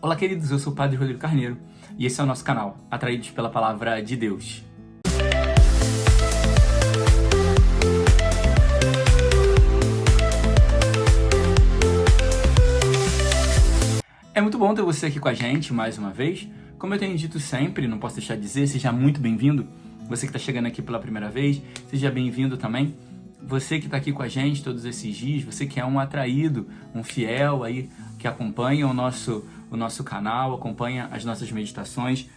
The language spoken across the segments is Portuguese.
Olá, queridos, eu sou o Padre Rodrigo Carneiro e esse é o nosso canal, Atraídos pela Palavra de Deus. É muito bom ter você aqui com a gente mais uma vez. Como eu tenho dito sempre, não posso deixar de dizer, seja muito bem-vindo. Você que está chegando aqui pela primeira vez, seja bem-vindo também. Você que está aqui com a gente todos esses dias, você que é um atraído, um fiel aí, que acompanha o nosso canal, acompanha as nossas meditações.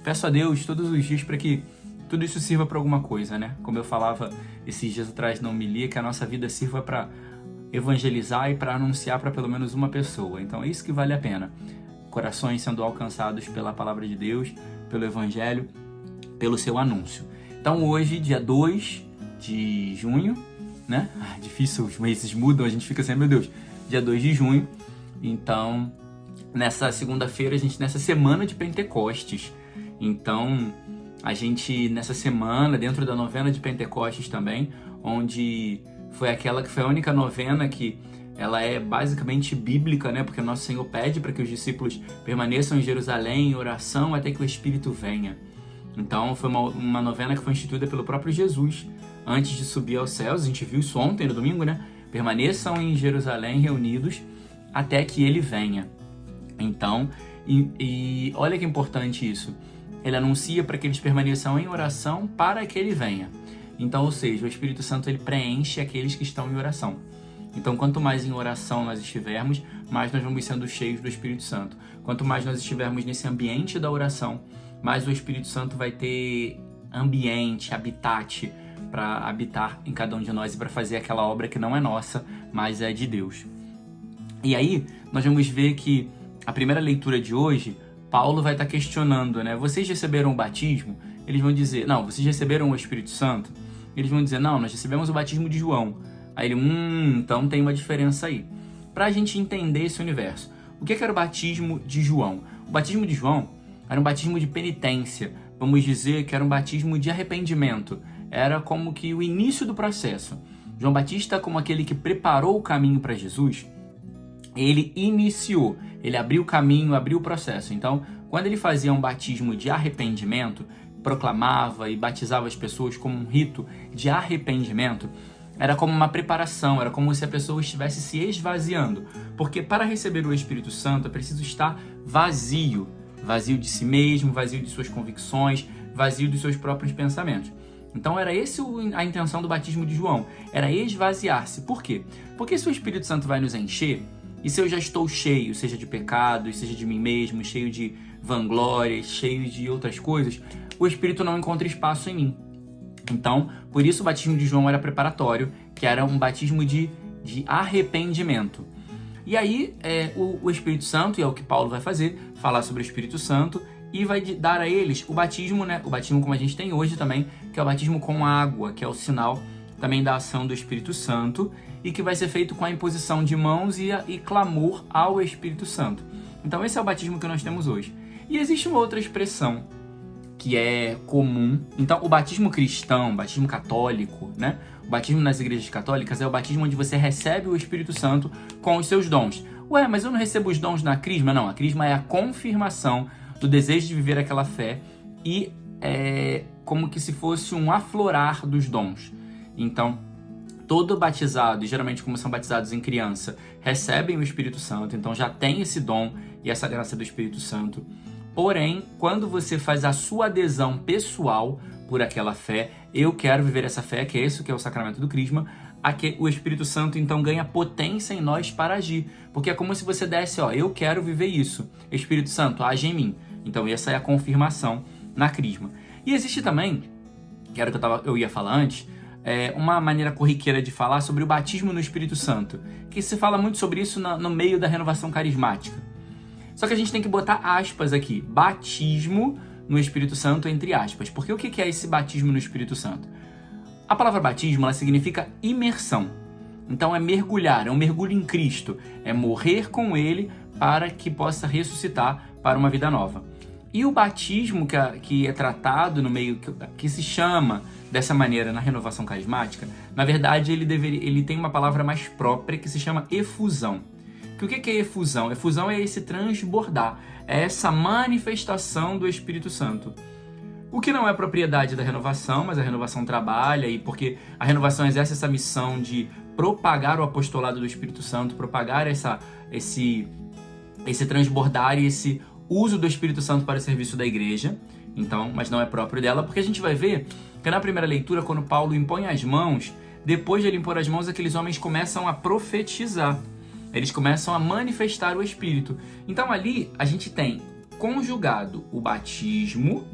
Peço a Deus todos os dias para que tudo isso sirva para alguma coisa, né? Como eu falava esses dias atrás na homilia, que a nossa vida sirva para evangelizar e para anunciar para pelo menos uma pessoa. Então é isso que vale a pena. Corações sendo alcançados pela palavra de Deus, pelo evangelho, pelo seu anúncio. Então hoje, dia 2 de junho, né? Difícil, os meses mudam, a gente fica assim, meu Deus, dia 2 de junho. Então, nessa segunda-feira, nessa semana de Pentecostes. Então, a gente, nessa semana, dentro da novena de Pentecostes também, onde foi aquela que foi a única novena que ela é basicamente bíblica, né? Porque o nosso Senhor pede para que os discípulos permaneçam em Jerusalém em oração até que o Espírito venha. Então, foi uma novena que foi instituída pelo próprio Jesus antes de subir aos céus. A gente viu isso ontem, no domingo, né? Permaneçam em Jerusalém reunidos até que ele venha. Então, e olha que importante isso. Ele anuncia para que eles permaneçam em oração para que ele venha. Então, ou seja, o Espírito Santo ele preenche aqueles que estão em oração. Então, quanto mais em oração nós estivermos, mais nós vamos sendo cheios do Espírito Santo. Quanto mais nós estivermos nesse ambiente da oração, mais o Espírito Santo vai ter ambiente, habitat para habitar em cada um de nós e para fazer aquela obra que não é nossa, mas é de Deus. E aí, nós vamos ver que a primeira leitura de hoje, Paulo vai estar questionando, né? Vocês receberam o batismo? Eles vão dizer, não, vocês receberam o Espírito Santo? Eles vão dizer, não, nós recebemos o batismo de João. Aí ele, então tem uma diferença aí. Para a gente entender esse universo, o que era o batismo de João? O batismo de João era um batismo de penitência, vamos dizer que era um batismo de arrependimento. Era como que o início do processo. João Batista, como aquele que preparou o caminho para Jesus, ele iniciou, ele abriu o caminho, abriu o processo. Então, quando ele fazia um batismo de arrependimento, proclamava e batizava as pessoas como um rito de arrependimento, era como uma preparação, era como se a pessoa estivesse se esvaziando. Porque para receber o Espírito Santo é preciso estar vazio. Vazio de si mesmo, vazio de suas convicções, vazio dos seus próprios pensamentos. Então era essa a intenção do batismo de João, era esvaziar-se. Por quê? Porque se o Espírito Santo vai nos encher, e se eu já estou cheio, seja de pecados, seja de mim mesmo, cheio de vanglórias, cheio de outras coisas, o Espírito não encontra espaço em mim. Então, por isso o batismo de João era preparatório, que era um batismo de arrependimento. E aí, o Espírito Santo, e é o que Paulo vai fazer, falar sobre o Espírito Santo, e vai dar a eles o batismo, né? O batismo como a gente tem hoje também, que é o batismo com água, que é o sinal também da ação do Espírito Santo, e que vai ser feito com a imposição de mãos e clamor ao Espírito Santo. Então esse é o batismo que nós temos hoje. E existe uma outra expressão que é comum. Então o batismo cristão, o batismo católico, né? O batismo nas igrejas católicas é o batismo onde você recebe o Espírito Santo com os seus dons. Ué, mas eu não recebo os dons na crisma? Não, a crisma é a confirmação do desejo de viver aquela fé e é como que se fosse um aflorar dos dons. Então, todo batizado, e geralmente como são batizados em criança, recebem o Espírito Santo, então já tem esse dom e essa graça do Espírito Santo. Porém, quando você faz a sua adesão pessoal por aquela fé, eu quero viver essa fé, que é isso que é o sacramento do crisma, o Espírito Santo então ganha potência em nós para agir. Porque é como se você desse, eu quero viver isso. Espírito Santo, age em mim. Então essa é a confirmação na crisma. E existe também, que era o que eu ia falar antes, uma maneira corriqueira de falar sobre o batismo no Espírito Santo, que se fala muito sobre isso no meio da renovação carismática. Só que a gente tem que botar aspas aqui, batismo no Espírito Santo entre aspas, porque o que é esse batismo no Espírito Santo? A palavra batismo, ela significa imersão, então é mergulhar, é um mergulho em Cristo, é morrer com Ele para que possa ressuscitar para uma vida nova. E o batismo que é tratado no meio, que se chama dessa maneira na renovação carismática, na verdade ele tem uma palavra mais própria que se chama efusão. que o que é efusão? Efusão é esse transbordar, é essa manifestação do Espírito Santo. O que não é propriedade da renovação, mas a renovação trabalha, e porque a renovação exerce essa missão de propagar o apostolado do Espírito Santo, propagar esse transbordar e esse uso do Espírito Santo para o serviço da igreja. Então, mas não é próprio dela, porque a gente vai ver que na primeira leitura, quando Paulo impõe as mãos, depois de ele impor as mãos, aqueles homens começam a profetizar. Eles começam a manifestar o Espírito. Então ali a gente tem conjugado o batismo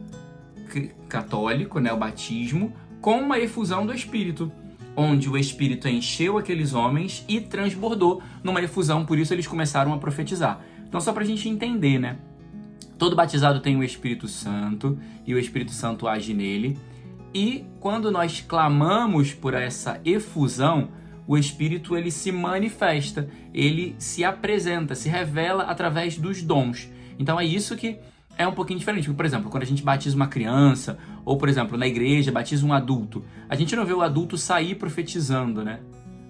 católico, né, o batismo, com uma efusão do Espírito, onde o Espírito encheu aqueles homens e transbordou numa efusão, por isso eles começaram a profetizar. Então só para a gente entender, né? Todo batizado tem o Espírito Santo e o Espírito Santo age nele. E quando nós clamamos por essa efusão, o Espírito ele se manifesta, ele se apresenta, se revela através dos dons. Então é isso que é um pouquinho diferente. Por exemplo, quando a gente batiza uma criança, ou por exemplo, na igreja, batiza um adulto, a gente não vê o adulto sair profetizando, né?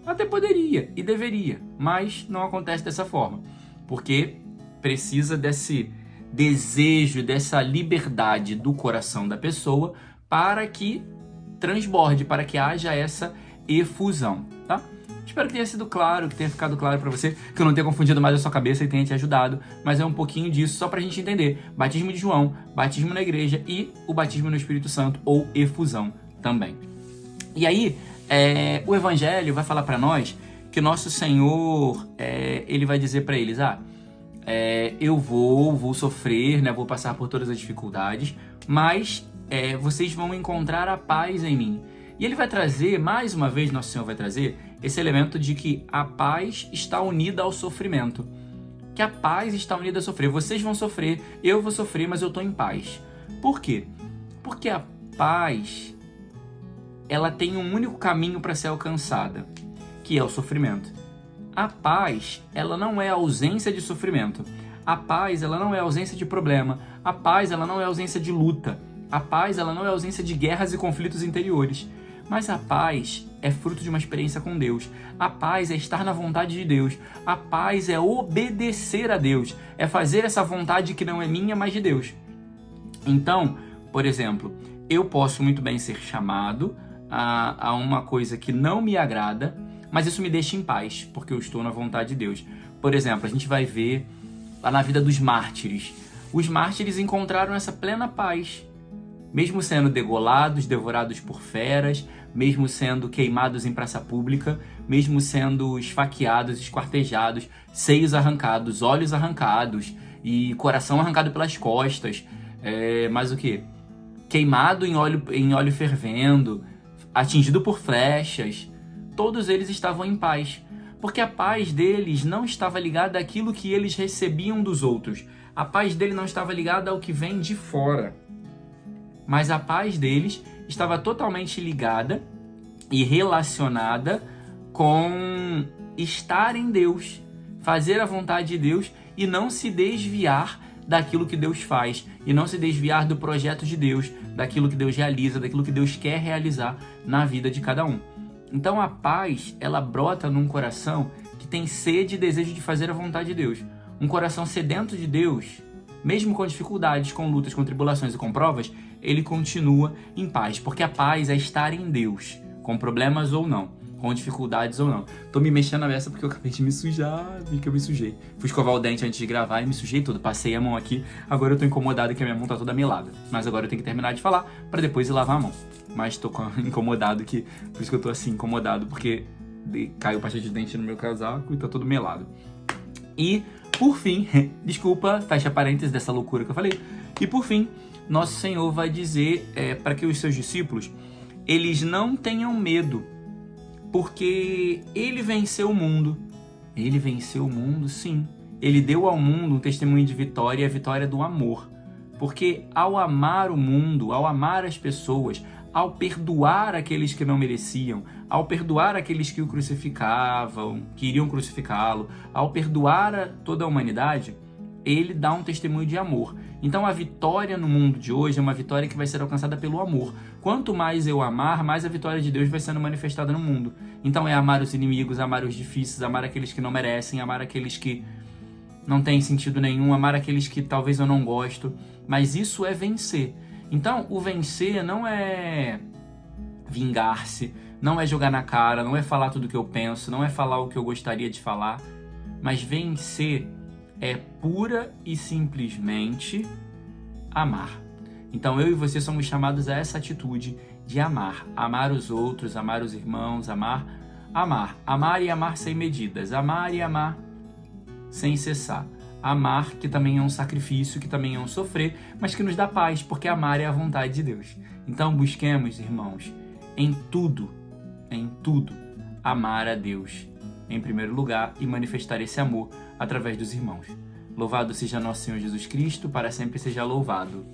Até poderia e deveria, mas não acontece dessa forma, porque precisa desse desejo, dessa liberdade do coração da pessoa para que transborde, para que haja essa efusão, tá? Espero que tenha sido claro, que tenha ficado claro para você, que eu não tenha confundido mais a sua cabeça e tenha te ajudado, mas é um pouquinho disso só pra gente entender. Batismo de João, batismo na igreja e o batismo no Espírito Santo, ou efusão também. E aí, o Evangelho vai falar para nós que nosso Senhor, ele vai dizer para eles, eu vou sofrer, né, vou passar por todas as dificuldades, mas vocês vão encontrar a paz em mim. E ele vai trazer, mais uma vez, nosso Senhor vai trazer esse elemento de que a paz está unida ao sofrimento. Que a paz está unida ao sofrer. Vocês vão sofrer, eu vou sofrer, mas eu estou em paz. Por quê? Porque a paz, ela tem um único caminho para ser alcançada, que é o sofrimento. A paz, ela não é ausência de sofrimento. A paz, ela não é ausência de problema. A paz, ela não é ausência de luta. A paz, ela não é ausência de guerras e conflitos interiores. Mas a paz é fruto de uma experiência com Deus. A paz é estar na vontade de Deus. A paz é obedecer a Deus. É fazer essa vontade que não é minha, mas de Deus. Então, por exemplo, eu posso muito bem ser chamado a uma coisa que não me agrada, mas isso me deixa em paz, porque eu estou na vontade de Deus. Por exemplo, a gente vai ver lá na vida dos mártires. Os mártires encontraram essa plena paz. Mesmo sendo degolados, devorados por feras, mesmo sendo queimados em praça pública, mesmo sendo esfaqueados, esquartejados, seios arrancados, olhos arrancados e coração arrancado pelas costas, mas o que? Queimado em óleo fervendo, atingido por flechas, todos eles estavam em paz, porque a paz deles não estava ligada àquilo que eles recebiam dos outros, a paz deles não estava ligada ao que vem de fora. Mas a paz deles estava totalmente ligada e relacionada com estar em Deus, fazer a vontade de Deus e não se desviar daquilo que Deus faz, e não se desviar do projeto de Deus, daquilo que Deus realiza, daquilo que Deus quer realizar na vida de cada um. Então a paz, ela brota num coração que tem sede e desejo de fazer a vontade de Deus. Um coração sedento de Deus, mesmo com dificuldades, com lutas, com tribulações e com provas, ele continua em paz, porque a paz é estar em Deus, com problemas ou não, com dificuldades ou não. Tô me mexendo na beça porque eu acabei de me sujar, vi que eu me sujei. Fui escovar o dente antes de gravar e me sujei tudo, passei a mão aqui, agora eu tô incomodado que a minha mão tá toda melada. Mas agora eu tenho que terminar de falar pra depois ir lavar a mão. Mas tô incomodado, por isso que eu tô assim, incomodado, porque caiu pasta de dente no meu casaco e tá todo melado. E, por fim, desculpa, fecha parênteses dessa loucura que eu falei, e por fim, nosso Senhor vai dizer para que os seus discípulos, eles não tenham medo, porque Ele venceu o mundo. Ele venceu o mundo, sim. Ele deu ao mundo um testemunho de vitória, e a vitória do amor. Porque ao amar o mundo, ao amar as pessoas, ao perdoar aqueles que não mereciam, ao perdoar aqueles que o crucificavam, que iriam crucificá-lo, ao perdoar toda a humanidade, ele dá um testemunho de amor. Então a vitória no mundo de hoje é uma vitória que vai ser alcançada pelo amor. Quanto mais eu amar, mais a vitória de Deus vai sendo manifestada no mundo. Então é amar os inimigos, amar os difíceis, amar aqueles que não merecem, amar aqueles que não têm sentido nenhum, amar aqueles que talvez eu não gosto. Mas isso é vencer. Então o vencer não é vingar-se, não é jogar na cara, não é falar tudo o que eu penso, não é falar o que eu gostaria de falar. Mas vencer é pura e simplesmente amar. Então eu e você somos chamados a essa atitude de amar. Amar os outros, amar os irmãos, amar e amar sem medidas. Amar e amar sem cessar. Amar, que também é um sacrifício, que também é um sofrer, mas que nos dá paz, porque amar é a vontade de Deus. Então busquemos, irmãos, em tudo, amar a Deus em primeiro lugar e manifestar esse amor através dos irmãos. Louvado seja nosso Senhor Jesus Cristo, para sempre seja louvado.